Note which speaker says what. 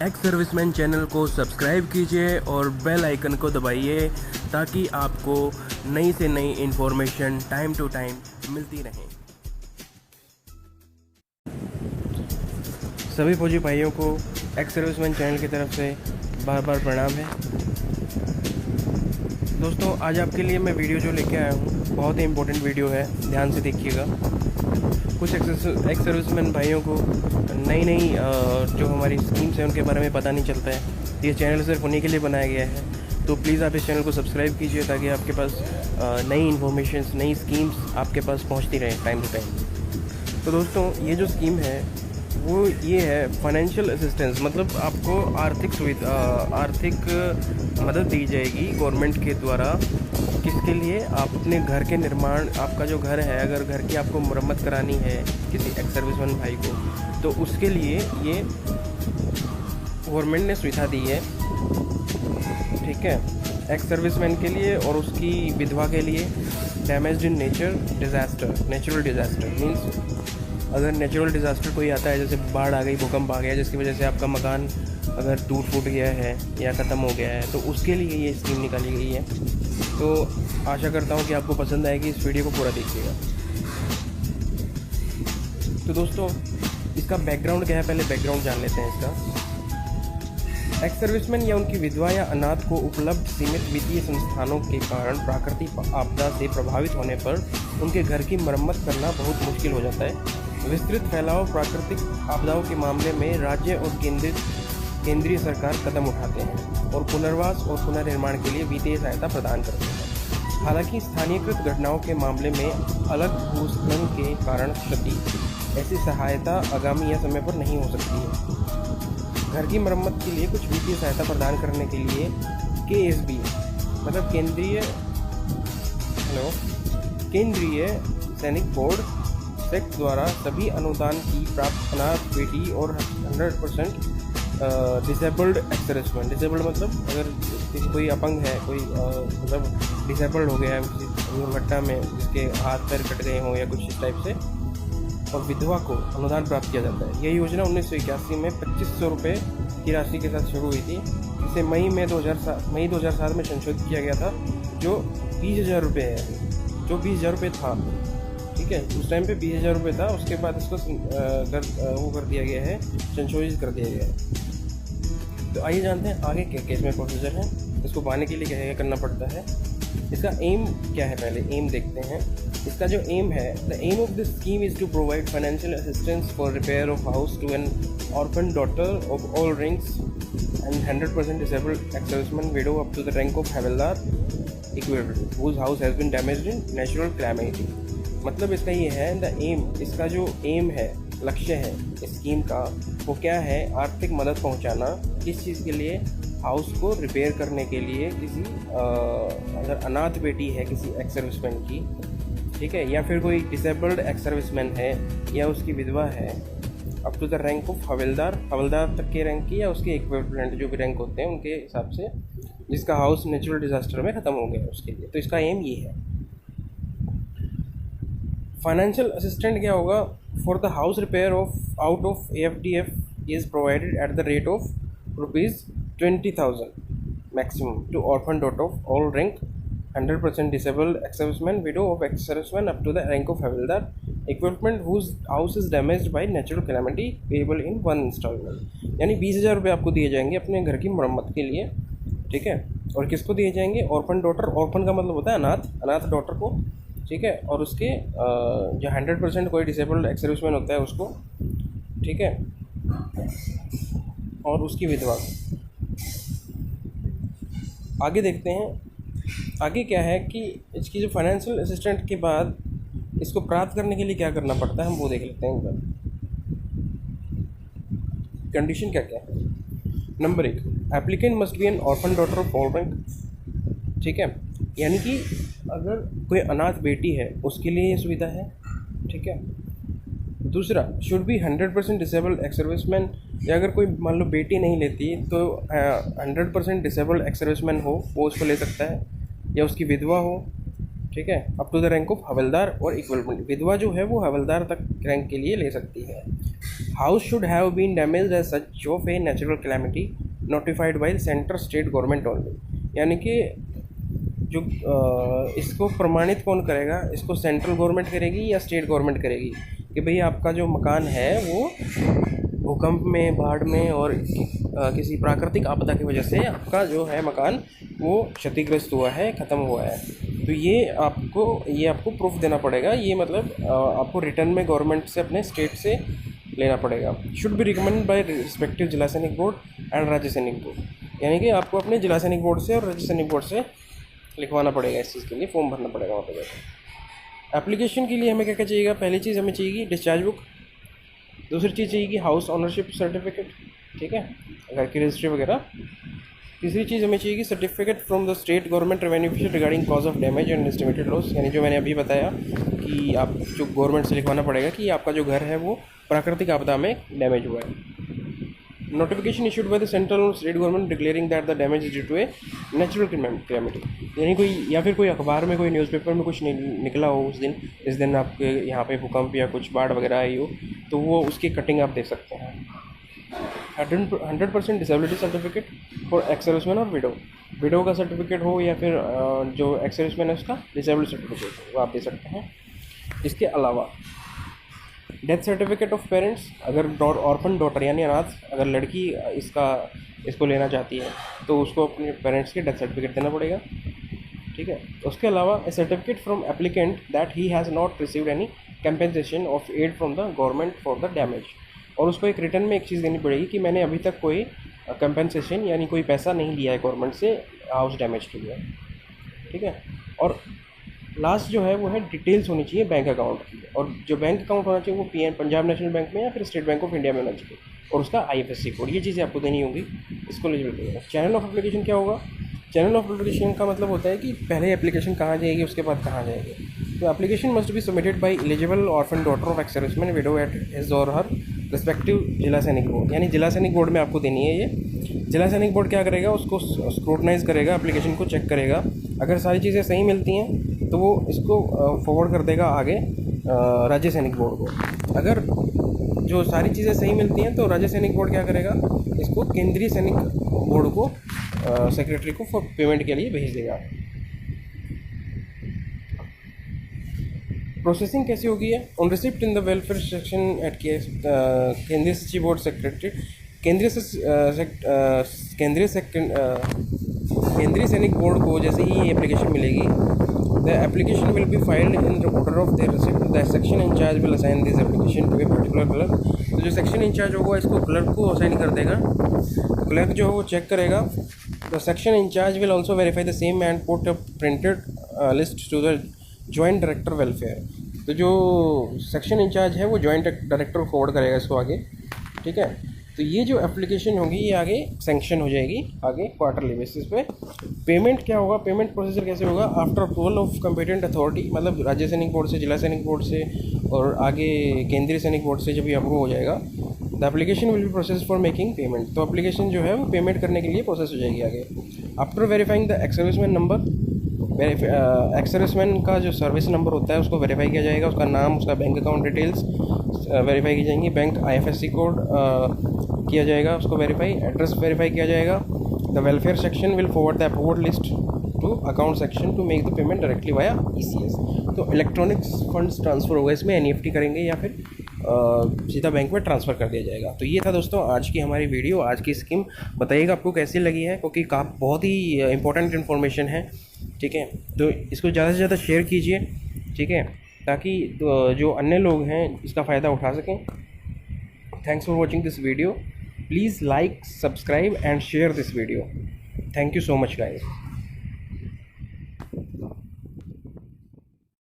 Speaker 1: Ex serviceman channel को subscribe कीजिए और बेल आइकन को दबाइए ताकि आपको नई से नई इन्फॉर्मेशन टाइम टू टाइम मिलती रहे। सभी फौजी भाइयों को एक्स सर्विसमैन चैनल की तरफ से बार बार प्रणाम है। दोस्तों, आज आपके लिए मैं वीडियो जो लेके आया हूँ बहुत ही इम्पोर्टेंट वीडियो है, ध्यान से देखिएगा। कुछ एक्स सर्विसमैन भाइयों को नई जो हमारी स्कीम्स हैं उनके बारे में पता नहीं चलता है। ये चैनल सिर्फ उन्हीं के लिए बनाया गया है, तो प्लीज़ आप इस चैनल को सब्सक्राइब कीजिए ताकि आपके पास नई इन्फॉर्मेशन, नई स्कीम्स आपके पास पहुंचती रहें टाइम टू टाइम। तो दोस्तों, ये जो स्कीम है वो ये है फाइनेंशियल असिस्टेंस, मतलब आपको आर्थिक मदद दी जाएगी गवर्नमेंट के द्वारा। किसके लिए? आप अपने घर के निर्माण, आपका जो घर है, अगर घर की आपको मरम्मत करानी है किसी एक्स सर्विसमैन भाई को, तो उसके लिए ये गवर्नमेंट ने सुविधा दी है। ठीक है, एक्स सर्विसमैन के लिए और उसकी विधवा के लिए। Damage in natural disaster means अगर नेचुरल डिज़ास्टर कोई आता है, जैसे बाढ़ आ गई, भूकंप आ गया, जिसकी वजह से आपका मकान अगर टूट फूट गया है या ख़त्म हो गया है, तो उसके लिए ये स्कीम निकाली गई है। तो आशा करता हूँ कि आपको पसंद आएगी, इस वीडियो को पूरा देखिएगा। तो दोस्तों, इसका बैकग्राउंड क्या है, पहले बैकग्राउंड जान लेते हैं इसका। एक्स सर्विसमैन या उनकी विधवा या अनाथ को उपलब्ध सीमित वित्तीय संस्थानों के कारण प्राकृतिक आपदा से प्रभावित होने पर उनके घर की मरम्मत करना बहुत मुश्किल हो जाता है। विस्तृत फैलाव प्राकृतिक आपदाओं के मामले में राज्य और केंद्रीय सरकार कदम उठाते हैं और पुनर्वास और पुनर्निर्माण के लिए वित्तीय सहायता प्रदान करते हैं। हालांकि स्थानीयकृत घटनाओं के मामले में अलग भूस्खलन के कारण क्षति, ऐसी सहायता आगामी या समय पर नहीं हो सकती है। घर की मरम्मत के लिए कुछ वित्तीय सहायता प्रदान करने के लिए KSB मतलब केंद्रीय सैनिक बोर्ड सेक्ट द्वारा सभी अनुदान की प्राप्त अनाथ बेटी और 100% डिसेबल्ड एक्स सर्विसमैन। डिसेबल्ड मतलब अगर कोई अपंग है, कोई मतलब डिसेबल्ड हो गया है किसी दुर्घटना में, जिसके हाथ पैर कट गए हों या कुछ इस टाइप से, और विधवा को अनुदान प्राप्त किया जाता है। यह योजना 1981 में 2500 रुपये की राशि के साथ शुरू हुई थी। इसे मई 2007 में संशोधित किया गया था, जो 20,000 रुपये है, जो 20,000 रुपये था। ठीक है, उस टाइम पे 20,000 रुपये था, उसके बाद इसको वो कर दिया गया है, संशोधित कर दिया गया है। तो आइए जानते हैं आगे क्या केस में प्रोसीजर है, इसको पाने के लिए क्या क्या करना पड़ता है, इसका एम क्या है। पहले एम देखते हैं। इसका जो एम है, the aim of this scheme is to provide financial assistance for repair of house to an orphan daughter of all ranks and 100% disabled ex serviceman widow up to the rank of havildar equivalent whose house has been damaged in natural calamity. मतलब इसका ये है the M, इसका जो aim है, लक्ष्य है इस स्कीम का, वो क्या है? आर्थिक मदद पहुंचाना। किस चीज़ के लिए? हाउस को रिपेयर करने के लिए। किसी अगर अनाथ बेटी है किसी एक्स सर्विसमैन की, ठीक है, या फिर कोई डिसेबल्ड एक्स सर्विसमैन है या उसकी विधवा है, up to the rank of havildar तक के रैंक की या उसके इक्विवेलेंट जो भी रैंक होते हैं उनके हिसाब से, जिसका हाउस नेचुरल डिज़ास्टर में ख़त्म हो गया उसके लिए। तो इसका एम ये है। फाइनेंशियल असिस्टेंट क्या होगा? For the house repair of out of AFDF is provided at the rate of ₹20,000 maximum to orphan daughter of all rank 100% disabled ex serviceman widow of ex serviceman up to the rank of havildar equipment whose house is damaged by natural calamity payable in one instalment. यानी 20,000 रुपये आपको दिए जाएंगे अपने घर की मरम्मत के लिए। ठीक है, और किसको दिए जाएंगे? ऑर्फन डॉटर, ऑर्फन का मतलब होता है अनाथ डॉटर को। ठीक है, और उसके जो 100% कोई डिसेबल्ड एक्स सर्विसमैन होता है उसको, ठीक है, और उसकी विधवा। आगे देखते हैं आगे क्या है कि इसकी जो फाइनेंशियल असिस्टेंट के बाद इसको प्राप्त करने के लिए क्या करना पड़ता है, हम वो देख लेते हैं एक बार। कंडीशन क्या क्या है? Number 1, applicant must be N orphan daughter of all rank. ठीक है, यानी कि अगर कोई अनाथ बेटी है उसके लिए ये सुविधा है। ठीक है। दूसरा, should be 100% disabled ex serviceman, या अगर कोई मान लो बेटी नहीं लेती तो 100% डिसेबल्ड एक्स सर्विसमैन हो वो उसको ले सकता है, या उसकी विधवा हो, ठीक है, up to the rank of havildar और इक्वलमेंट। विधवा जो है वो हवलदार तक रैंक के लिए ले सकती है। House should have been damaged as such of a natural calamity notified by centre state government only. यानी कि जो इसको प्रमाणित कौन करेगा, इसको सेंट्रल गवर्नमेंट करेगी या स्टेट गवर्नमेंट करेगी कि भाई आपका जो मकान है वो भूकंप में, बाढ़ में और किसी प्राकृतिक आपदा की वजह से आपका जो है मकान वो क्षतिग्रस्त हुआ है, ख़त्म हुआ है। तो ये आपको प्रूफ देना पड़ेगा। ये मतलब आपको रिटर्न में गवर्नमेंट से, अपने स्टेट से लेना पड़ेगा। Should be recommend by respective Zila Sainik board and राज्य सैनिक बोर्ड। यानी कि आपको अपने जिला सैनिक बोर्ड से और राज्य सैनिक बोर्ड से लिखवाना पड़ेगा, इस चीज़ के लिए फॉर्म भरना पड़ेगा वहाँ पर। एप्लीकेशन के लिए हमें क्या क्या चाहिएगा? पहली चीज़ हमें चाहिए डिस्चार्ज बुक, दूसरी चीज़ चाहिए हाउस ऑनरशिप सर्टिफिकेट, ठीक है, घर की रजिस्ट्री वगैरह। तीसरी चीज़ हमें चाहिए certificate from the state government revenue officer regarding cause of damage and estimated loss. यानी जो मैंने अभी बताया कि आप जो गवर्नमेंट से लिखवाना पड़ेगा कि आपका जो घर है वो प्राकृतिक आपदा में डैमेज हुआ है। Notification issued by the central और state government declaring that the damage is due to a natural calamity. यानी कोई या फिर कोई अखबार में, कोई न्यूज़पेपर में कुछ निकला हो उस दिन, इस दिन आपके यहाँ पे भूकंप या कुछ बाढ़ वगैरह आई हो, तो वो उसकी कटिंग आप दे सकते हैं। 100% disability certificate for ex serviceman और विडो का सर्टिफिकेट हो या फिर जो एक्स सर्विसमैन है उसका डिसेबिलिटी सर्टिफिकेट वो आप दे सकते हैं। इसके अलावा डेथ सर्टिफिकेट ऑफ पेरेंट्स, अगर ऑर्फन डॉटर यानी अनाथ अगर लड़की इसको लेना चाहती है तो उसको अपने पेरेंट्स के डेथ सर्टिफिकेट देना पड़ेगा, ठीक है। उसके अलावा a certificate from applicant that he has not received any compensation of aid from the government for the damage. और उसको एक रिटर्न में एक चीज़ देनी पड़ेगी कि मैंने अभी तक कोई कंपेंसेशन यानी कोई पैसा नहीं लिया है गवर्नमेंट से हाउस डैमेज के लिए, ठीक है। और लास्ट जो है वो है डिटेल्स होनी चाहिए बैंक अकाउंट की, और जो बैंक अकाउंट होना चाहिए वो पंजाब नेशनल बैंक में या फिर स्टेट बैंक ऑफ इंडिया में होना चाहिए, और उसका IFSC कोड। ये चीज़ें आपको देनी होगी, इसको एलिजिबल करेगा। चैनल ऑफ एप्लीकेशन क्या होगा? चैनल ऑफ एप्लीकेशन का मतलब होता है कि पहले एप्लीकेशन कहाँ जाएगी, उसके बाद कहाँ जाएगी। तो application must be submitted by eligible orphan daughter of ex serviceman window at his और हर रिस्पेक्टिव जिला सैनिक बोर्ड। यानी जिला सैनिक बोर्ड में आपको देनी है ये। जिला सैनिक बोर्ड क्या करेगा? उसको स्क्रूटनाइज करेगा, एप्लीकेशन को चेक करेगा। अगर सारी चीज़ें सही मिलती हैं तो वो इसको फॉरवर्ड कर देगा आगे राज्य सैनिक बोर्ड को। अगर जो सारी चीज़ें सही मिलती हैं तो राज्य सैनिक बोर्ड क्या करेगा? इसको केंद्रीय सैनिक बोर्ड को सेक्रेटरी को पेमेंट के लिए भेज देगा। प्रोसेसिंग कैसी होगी है? On receipt in the welfare section at Kendriya Sachiv board secretary Kendriya Sainik board को जैसे ही एप्लीकेशन मिलेगी, the application will be filed in the order of their receipt. The section incharge will assign this application to a particular clerk. तो जो section incharge होगा इसको clerk को assign कर देगा। क्लर्क जो है वो चेक करेगा। The section incharge will also verify the same and put a printed list to the joint director welfare. तो जो सेक्शन इंचार्ज है वो जॉइंट डायरेक्टर को फॉरवर्ड करेगा इसको आगे, ठीक है। तो ये जो एप्लीकेशन होगी ये आगे सैंक्शन हो जाएगी आगे क्वार्टरली बेसिस पे। पेमेंट क्या होगा? पेमेंट प्रोसीजर कैसे होगा? After approval of competent authority, मतलब राज्य सैनिक बोर्ड से, जिला सैनिक बोर्ड से और आगे केंद्रीय सैनिक बोर्ड से जब ये अप्रूव हो जाएगा, the application will be process for making payment. तो एप्लीकेशन जो है वो पेमेंट करने के लिए प्रोसेस हो जाएगी आगे। After verifying the ex serviceman number, ex serviceman का जो सर्विस नंबर होता है उसको वेरीफाई किया जाएगा, उसका नाम, उसका बैंक अकाउंट डिटेल्स वेरीफाई की जाएंगी, बैंक IFSC कोड किया जाएगा, उसको वेरीफाई, एड्रेस वेरीफाई किया जाएगा। The welfare section will forward the approved list to account section to make the payment directly via ECS। तो इलेक्ट्रॉनिक्स फंड्स ट्रांसफ़र होगा, इसमें NEFT करेंगे या फिर सीधा बैंक में ट्रांसफ़र कर दिया जाएगा। तो ये था दोस्तों आज की हमारी वीडियो, आज की स्कीम। बताइएगा आपको कैसी लगी है, क्योंकि बहुत ही इंपॉर्टेंट इन्फॉर्मेशन है, ठीक है। तो इसको ज़्यादा से ज़्यादा शेयर कीजिए, ठीक है, ताकि जो अन्य लोग हैं इसका फ़ायदा उठा सकें। Thanks for watching this video. Please like, subscribe and share this video. Thank you so much guys.